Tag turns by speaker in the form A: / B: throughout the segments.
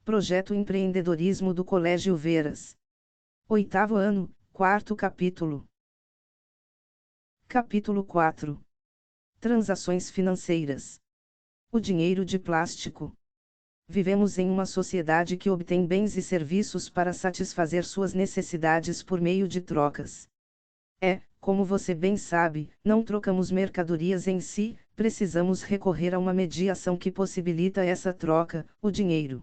A: Projeto Empreendedorismo do Colégio Veras. 8º ano, 4º capítulo. Capítulo 4. Transações financeiras. O dinheiro de plástico. Vivemos em uma sociedade que obtém bens e serviços para satisfazer suas necessidades por meio de trocas. Como você bem sabe, não trocamos mercadorias em si, precisamos recorrer a uma mediação que possibilita essa troca, o dinheiro.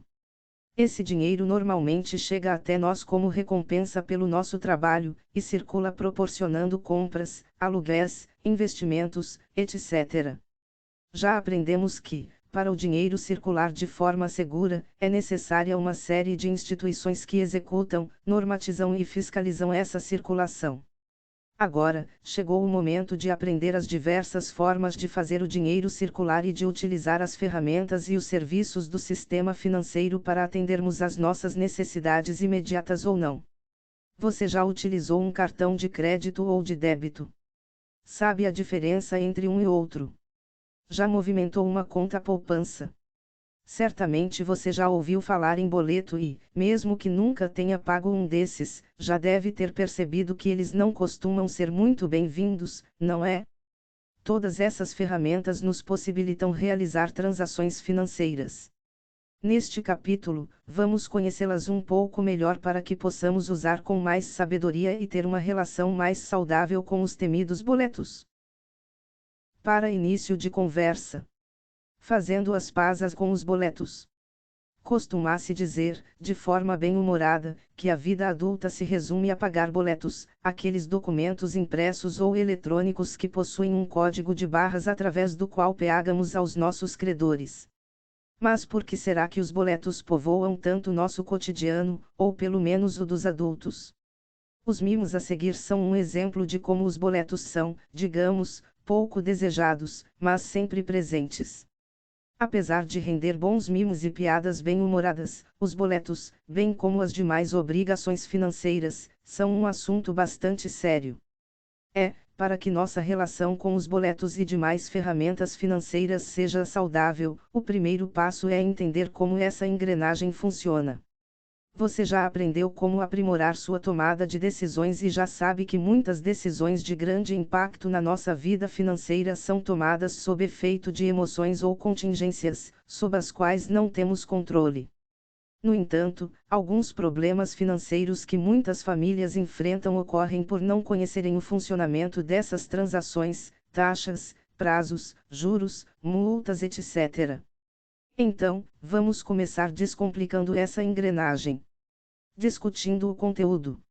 A: Esse dinheiro normalmente chega até nós como recompensa pelo nosso trabalho, e circula proporcionando compras, aluguéis, investimentos, etc. Já aprendemos que, para o dinheiro circular de forma segura, é necessária uma série de instituições que executam, normatizam e fiscalizam essa circulação. Agora, chegou o momento de aprender as diversas formas de fazer o dinheiro circular e de utilizar as ferramentas e os serviços do sistema financeiro para atendermos às nossas necessidades imediatas ou não. Você já utilizou um cartão de crédito ou de débito? Sabe a diferença entre um e outro? Já movimentou uma conta poupança? Certamente você já ouviu falar em boleto e, mesmo que nunca tenha pago um desses, já deve ter percebido que eles não costumam ser muito bem-vindos, não é? Todas essas ferramentas nos possibilitam realizar transações financeiras. Neste capítulo, vamos conhecê-las um pouco melhor para que possamos usar com mais sabedoria e ter uma relação mais saudável com os temidos boletos. Para início de conversa. Fazendo as pazes com os boletos. Costuma-se dizer, de forma bem-humorada, que a vida adulta se resume a pagar boletos, aqueles documentos impressos ou eletrônicos que possuem um código de barras através do qual pagamos aos nossos credores. Mas por que será que os boletos povoam tanto nosso cotidiano, ou pelo menos o dos adultos? Os mimos a seguir são um exemplo de como os boletos são, digamos, pouco desejados, mas sempre presentes. Apesar de render bons mimos e piadas bem-humoradas, os boletos, bem como as demais obrigações financeiras, são um assunto bastante sério. Para que nossa relação com os boletos e demais ferramentas financeiras seja saudável, o primeiro passo é entender como essa engrenagem funciona. Você já aprendeu como aprimorar sua tomada de decisões e já sabe que muitas decisões de grande impacto na nossa vida financeira são tomadas sob efeito de emoções ou contingências, sob as quais não temos controle. No entanto, alguns problemas financeiros que muitas famílias enfrentam ocorrem por não conhecerem o funcionamento dessas transações, taxas, prazos, juros, multas, etc. Então, vamos começar descomplicando essa engrenagem. Discutindo o conteúdo.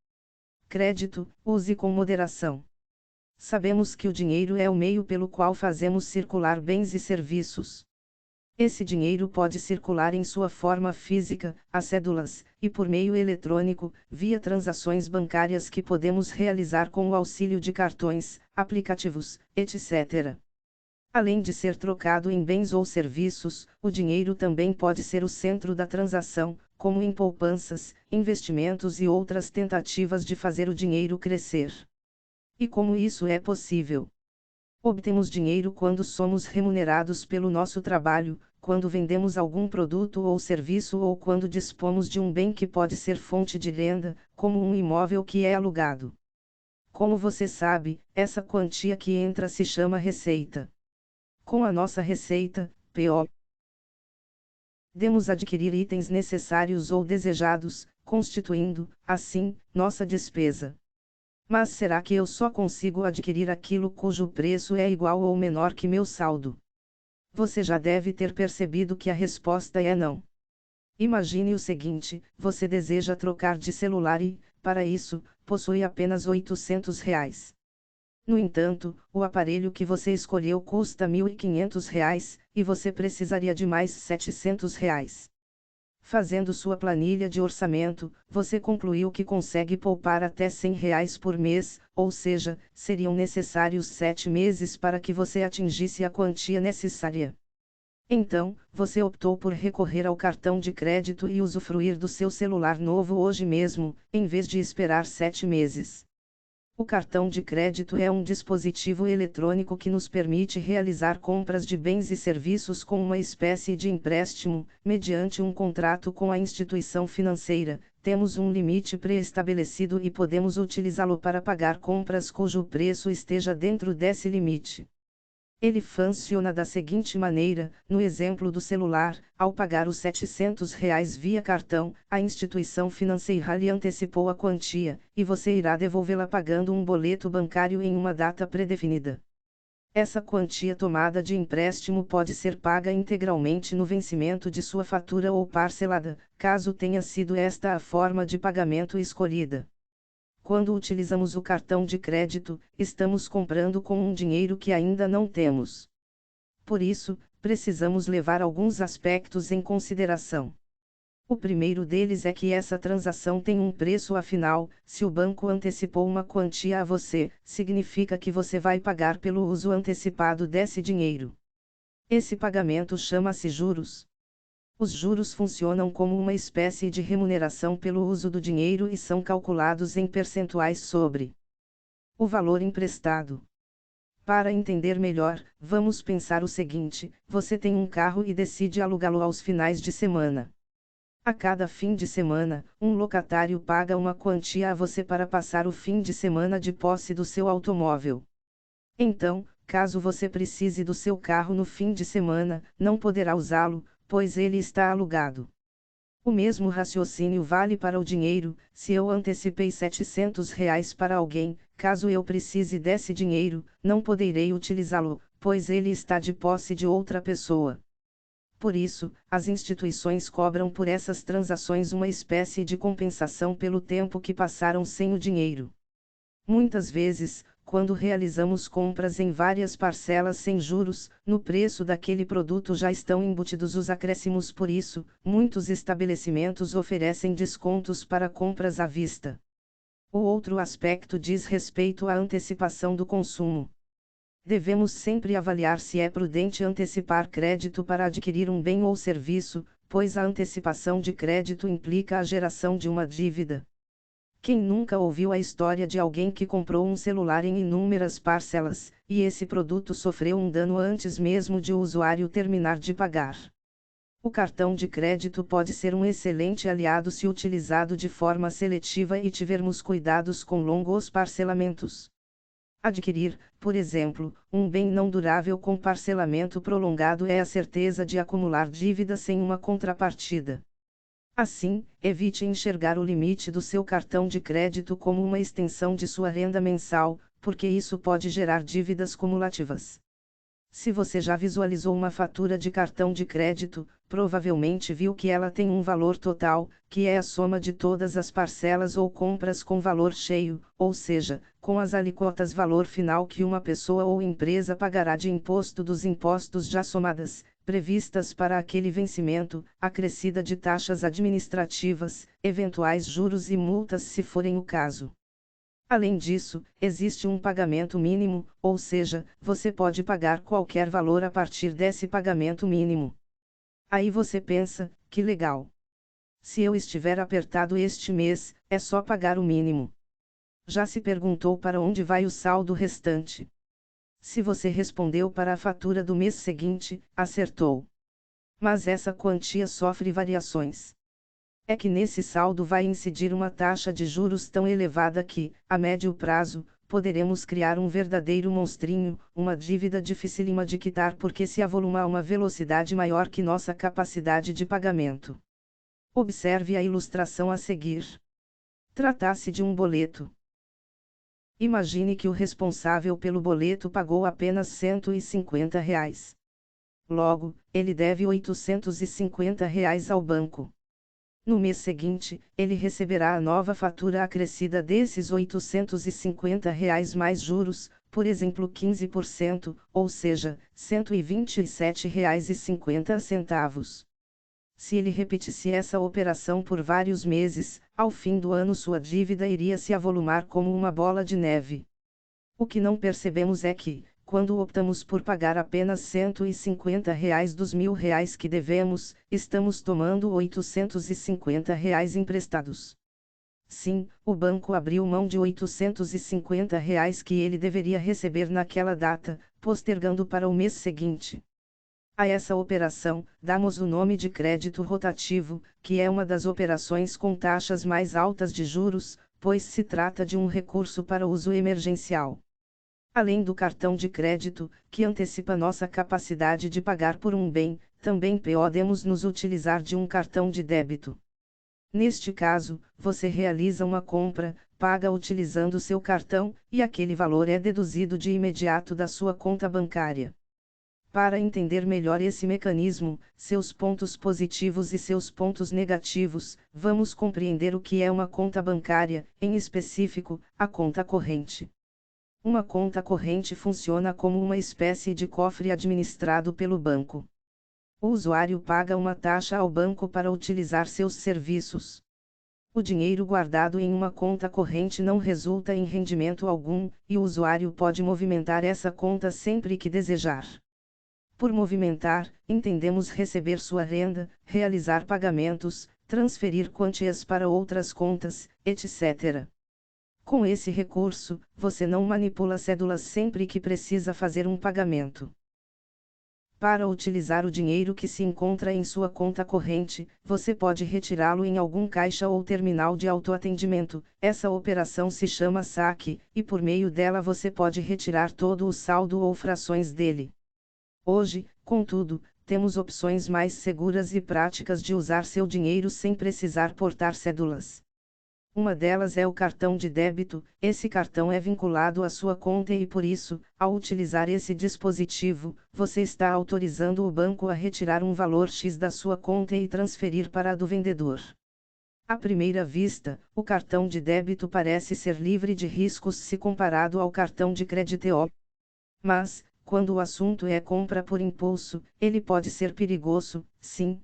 A: Crédito, use com moderação. Sabemos que o dinheiro é o meio pelo qual fazemos circular bens e serviços. Esse dinheiro pode circular em sua forma física, as cédulas, e por meio eletrônico, via transações bancárias que podemos realizar com o auxílio de cartões, aplicativos, etc. Além de ser trocado em bens ou serviços, o dinheiro também pode ser o centro da transação, como em poupanças, investimentos e outras tentativas de fazer o dinheiro crescer. E como isso é possível? Obtemos dinheiro quando somos remunerados pelo nosso trabalho, quando vendemos algum produto ou serviço ou quando dispomos de um bem que pode ser fonte de renda, como um imóvel que é alugado. Como você sabe, essa quantia que entra se chama receita. Com a nossa receita, PO, podemos adquirir itens necessários ou desejados, constituindo, assim, nossa despesa. Mas será que eu só consigo adquirir aquilo cujo preço é igual ou menor que meu saldo? Você já deve ter percebido que a resposta é não. Imagine o seguinte: você deseja trocar de celular e, para isso, possui apenas R$ 800. No entanto, o aparelho que você escolheu custa R$ 1.500, e você precisaria de mais R$ 700. Fazendo sua planilha de orçamento, você concluiu que consegue poupar até R$ 100 por mês, ou seja, seriam necessários 7 meses para que você atingisse a quantia necessária. Então, você optou por recorrer ao cartão de crédito e usufruir do seu celular novo hoje mesmo, em vez de esperar 7 meses. O cartão de crédito é um dispositivo eletrônico que nos permite realizar compras de bens e serviços com uma espécie de empréstimo, mediante um contrato com a instituição financeira. Temos um limite pré-estabelecido e podemos utilizá-lo para pagar compras cujo preço esteja dentro desse limite. Ele funciona da seguinte maneira: no exemplo do celular, ao pagar os R$ 700 via cartão, a instituição financeira lhe antecipou a quantia, e você irá devolvê-la pagando um boleto bancário em uma data predefinida. Essa quantia tomada de empréstimo pode ser paga integralmente no vencimento de sua fatura ou parcelada, caso tenha sido esta a forma de pagamento escolhida. Quando utilizamos o cartão de crédito, estamos comprando com um dinheiro que ainda não temos. Por isso, precisamos levar alguns aspectos em consideração. O primeiro deles é que essa transação tem um preço, afinal, se o banco antecipou uma quantia a você, significa que você vai pagar pelo uso antecipado desse dinheiro. Esse pagamento chama-se juros. Os juros funcionam como uma espécie de remuneração pelo uso do dinheiro e são calculados em percentuais sobre o valor emprestado. Para entender melhor, vamos pensar o seguinte: você tem um carro e decide alugá-lo aos finais de semana. A cada fim de semana, um locatário paga uma quantia a você para passar o fim de semana de posse do seu automóvel. Então, caso você precise do seu carro no fim de semana, não poderá usá-lo, pois ele está alugado. O mesmo raciocínio vale para o dinheiro: se eu antecipei R$ 700 para alguém, caso eu precise desse dinheiro, não poderei utilizá-lo, pois ele está de posse de outra pessoa. Por isso, as instituições cobram por essas transações uma espécie de compensação pelo tempo que passaram sem o dinheiro. Muitas vezes, quando realizamos compras em várias parcelas sem juros, no preço daquele produto já estão embutidos os acréscimos. Por isso, muitos estabelecimentos oferecem descontos para compras à vista. O outro aspecto diz respeito à antecipação do consumo. Devemos sempre avaliar se é prudente antecipar crédito para adquirir um bem ou serviço, pois a antecipação de crédito implica a geração de uma dívida. Quem nunca ouviu a história de alguém que comprou um celular em inúmeras parcelas, e esse produto sofreu um dano antes mesmo de o usuário terminar de pagar? O cartão de crédito pode ser um excelente aliado se utilizado de forma seletiva e tivermos cuidados com longos parcelamentos. Adquirir, por exemplo, um bem não durável com parcelamento prolongado é a certeza de acumular dívida sem uma contrapartida. Assim, evite enxergar o limite do seu cartão de crédito como uma extensão de sua renda mensal, porque isso pode gerar dívidas cumulativas. Se você já visualizou uma fatura de cartão de crédito, provavelmente viu que ela tem um valor total, que é a soma de todas as parcelas ou compras com valor cheio, ou seja, com as alíquotas valor final que uma pessoa ou empresa pagará de imposto dos impostos já somadas, previstas para aquele vencimento, acrescida de taxas administrativas, eventuais juros e multas se forem o caso. Além disso, existe um pagamento mínimo, ou seja, você pode pagar qualquer valor a partir desse pagamento mínimo. Aí você pensa, que legal! Se eu estiver apertado este mês, é só pagar o mínimo. Já se perguntou para onde vai o saldo restante? Se você respondeu para a fatura do mês seguinte, acertou. Mas essa quantia sofre variações. É que nesse saldo vai incidir uma taxa de juros tão elevada que, a médio prazo, poderemos criar um verdadeiro monstrinho, uma dívida dificílima de quitar porque se avoluma a uma velocidade maior que nossa capacidade de pagamento. Observe a ilustração a seguir. Trata-se de um boleto. Imagine que o responsável pelo boleto pagou apenas R$ 150. Logo, ele deve R$ 850 ao banco. No mês seguinte, ele receberá a nova fatura acrescida desses R$ 850 mais juros, por exemplo 15%, ou seja, R$ 127,50. Se ele repetisse essa operação por vários meses, ao fim do ano sua dívida iria se avolumar como uma bola de neve. O que não percebemos é que, quando optamos por pagar apenas R$ 150 dos R$ 1.000 que devemos, estamos tomando R$ 850 emprestados. Sim, o banco abriu mão de R$ 850 que ele deveria receber naquela data, postergando para o mês seguinte. A essa operação, damos o nome de crédito rotativo, que é uma das operações com taxas mais altas de juros, pois se trata de um recurso para uso emergencial. Além do cartão de crédito, que antecipa nossa capacidade de pagar por um bem, também podemos nos utilizar de um cartão de débito. Neste caso, você realiza uma compra, paga utilizando seu cartão, e aquele valor é deduzido de imediato da sua conta bancária. Para entender melhor esse mecanismo, seus pontos positivos e seus pontos negativos, vamos compreender o que é uma conta bancária, em específico, a conta corrente. Uma conta corrente funciona como uma espécie de cofre administrado pelo banco. O usuário paga uma taxa ao banco para utilizar seus serviços. O dinheiro guardado em uma conta corrente não resulta em rendimento algum, e o usuário pode movimentar essa conta sempre que desejar. Por movimentar, entendemos receber sua renda, realizar pagamentos, transferir quantias para outras contas, etc. Com esse recurso, você não manipula cédulas sempre que precisa fazer um pagamento. Para utilizar o dinheiro que se encontra em sua conta corrente, você pode retirá-lo em algum caixa ou terminal de autoatendimento. Essa operação se chama saque, e por meio dela você pode retirar todo o saldo ou frações dele. Hoje, contudo, temos opções mais seguras e práticas de usar seu dinheiro sem precisar portar cédulas. Uma delas é o cartão de débito. Esse cartão é vinculado à sua conta e por isso, ao utilizar esse dispositivo, você está autorizando o banco a retirar um valor X da sua conta e transferir para a do vendedor. À primeira vista, o cartão de débito parece ser livre de riscos se comparado ao cartão de crédito. Mas, quando o assunto é compra por impulso, ele pode ser perigoso, sim.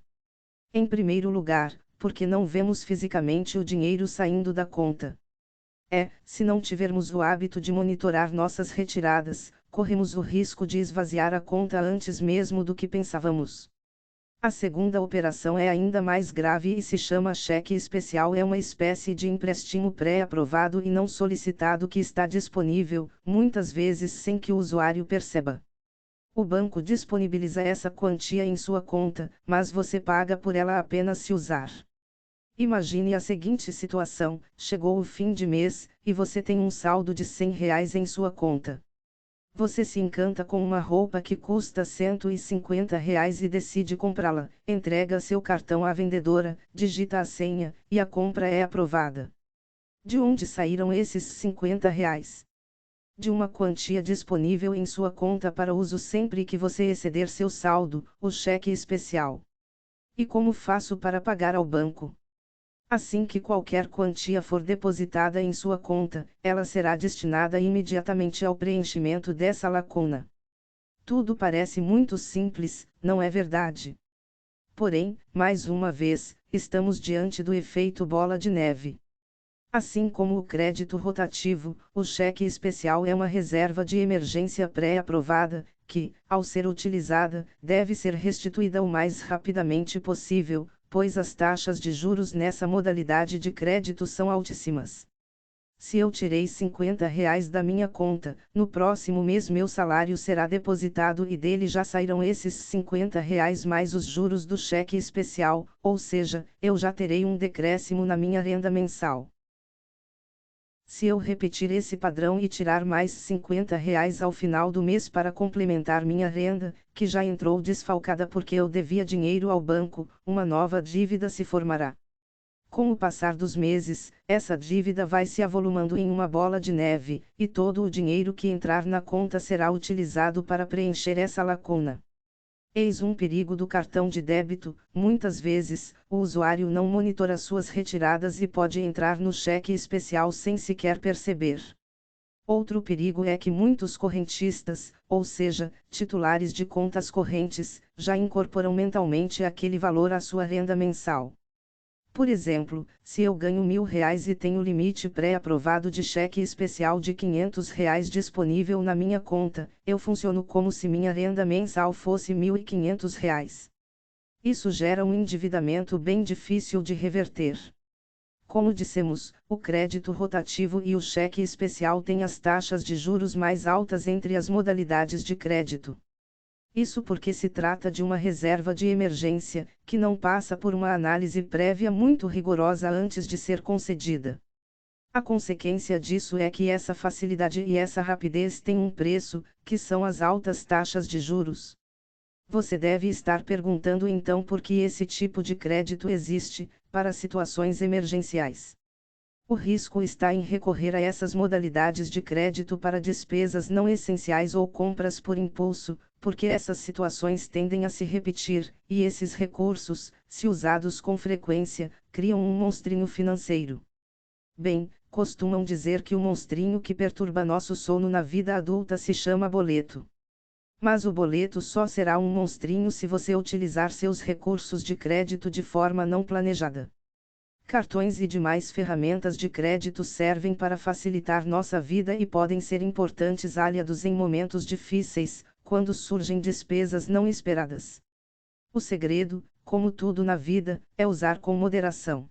A: Em primeiro lugar, porque não vemos fisicamente o dinheiro saindo da conta. Se não tivermos o hábito de monitorar nossas retiradas, corremos o risco de esvaziar a conta antes mesmo do que pensávamos. A segunda operação é ainda mais grave e se chama cheque especial. É uma espécie de empréstimo pré-aprovado e não solicitado que está disponível, muitas vezes sem que o usuário perceba. O banco disponibiliza essa quantia em sua conta, mas você paga por ela apenas se usar. Imagine a seguinte situação: chegou o fim de mês, e você tem um saldo de R$ 100 em sua conta. Você se encanta com uma roupa que custa R$ 150 e decide comprá-la, entrega seu cartão à vendedora, digita a senha, e a compra é aprovada. De onde saíram esses R$ 50? De uma quantia disponível em sua conta para uso sempre que você exceder seu saldo, o cheque especial. E como faço para pagar ao banco? Assim que qualquer quantia for depositada em sua conta, ela será destinada imediatamente ao preenchimento dessa lacuna. Tudo parece muito simples, não é verdade? Porém, mais uma vez, estamos diante do efeito bola de neve. Assim como o crédito rotativo, o cheque especial é uma reserva de emergência pré-aprovada, que, ao ser utilizada, deve ser restituída o mais rapidamente possível, pois as taxas de juros nessa modalidade de crédito são altíssimas. Se eu tirei R$ 50 da minha conta, no próximo mês meu salário será depositado e dele já sairão esses R$ 50 mais os juros do cheque especial, ou seja, eu já terei um decréscimo na minha renda mensal. Se eu repetir esse padrão e tirar mais R$ 50 ao final do mês para complementar minha renda, que já entrou desfalcada porque eu devia dinheiro ao banco, uma nova dívida se formará. Com o passar dos meses, essa dívida vai se avolumando em uma bola de neve, e todo o dinheiro que entrar na conta será utilizado para preencher essa lacuna. Eis um perigo do cartão de débito: muitas vezes, o usuário não monitora suas retiradas e pode entrar no cheque especial sem sequer perceber. Outro perigo é que muitos correntistas, ou seja, titulares de contas correntes, já incorporam mentalmente aquele valor à sua renda mensal. Por exemplo, se eu ganho R$ 1.000 e tenho limite pré-aprovado de cheque especial de R$ 500 disponível na minha conta, eu funciono como se minha renda mensal fosse R$ 1.500. Isso gera um endividamento bem difícil de reverter. Como dissemos, o crédito rotativo e o cheque especial têm as taxas de juros mais altas entre as modalidades de crédito. Isso porque se trata de uma reserva de emergência, que não passa por uma análise prévia muito rigorosa antes de ser concedida. A consequência disso é que essa facilidade e essa rapidez têm um preço, que são as altas taxas de juros. Você deve estar perguntando então por que esse tipo de crédito existe, para situações emergenciais. O risco está em recorrer a essas modalidades de crédito para despesas não essenciais ou compras por impulso, porque essas situações tendem a se repetir, e esses recursos, se usados com frequência, criam um monstrinho financeiro. Bem, costumam dizer que o monstrinho que perturba nosso sono na vida adulta se chama boleto. Mas o boleto só será um monstrinho se você utilizar seus recursos de crédito de forma não planejada. Cartões e demais ferramentas de crédito servem para facilitar nossa vida e podem ser importantes aliados em momentos difíceis, quando surgem despesas não esperadas. O segredo, como tudo na vida, é usar com moderação.